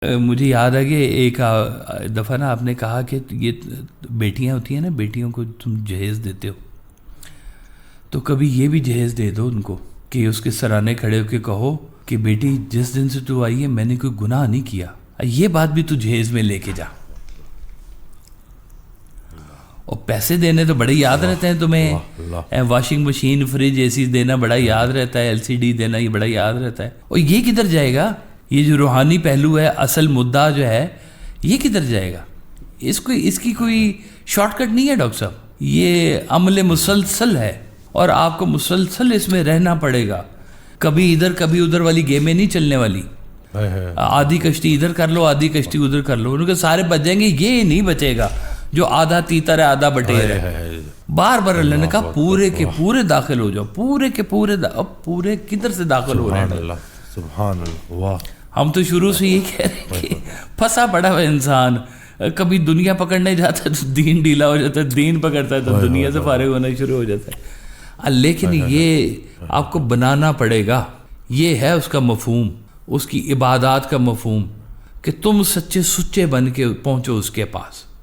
مجھے یاد ہے کہ ایک دفعہ نا آپ نے کہا کہ یہ بیٹیاں ہوتی ہیں نا، بیٹیوں کو تم جہیز دیتے ہو تو کبھی یہ بھی جہیز دے دو ان کو کہ اس کے سرانے کھڑے ہو کے کہو کہ بیٹی جس دن سے تو آئی ہے میں نے کوئی گناہ نہیں کیا، یہ بات بھی تو جہیز میں لے کے جا۔ اور پیسے دینے تو بڑے یاد رہتے ہیں تمہیں، واشنگ مشین، فریج، اے سی دینا بڑا یاد رہتا ہے، LCD دینا یہ بڑا یاد رہتا ہے، اور یہ کدھر جائے گا؟ یہ جو روحانی پہلو ہے، اصل مدعا جو ہے، یہ کدھر جائے گا؟ اس کی کوئی شارٹ کٹ نہیں ہے ڈاکٹر صاحب، یہ عمل مسلسل ہے اور آپ کو مسلسل اس میں رہنا پڑے گا، کبھی ادھر کبھی ادھر والی گیمیں نہیں چلنے والی، آدھی کشتی ادھر کر لو آدھی کشتی ادھر کر لو، ان کے سارے بچ جائیں گے، یہ نہیں بچے گا جو آدھا تیتر ہے آدھا بٹیر ہے۔ بار بار اللہ نے کہا پورے کے پورے داخل ہو جاؤ، پورے کے پورے اب پورے کدھر سے داخل ہو رہے ہیں؟ سبحان اللہ۔ ہم تو شروع سے یہ کہہ رہے ہیں کہ پھنسا پڑا ہوا انسان، کبھی دنیا پکڑنے جاتا ہے تو دین ڈھیلا ہو جاتا ہے، دین پکڑتا ہے تو دنیا سے فارغ ہونا شروع ہو جاتا ہے۔ لیکن یہ آپ کو بنانا پڑے گا، یہ ہے اس کا مفہوم، اس کی عبادات کا مفہوم، کہ تم سچے سچے بن کے پہنچو اس کے پاس۔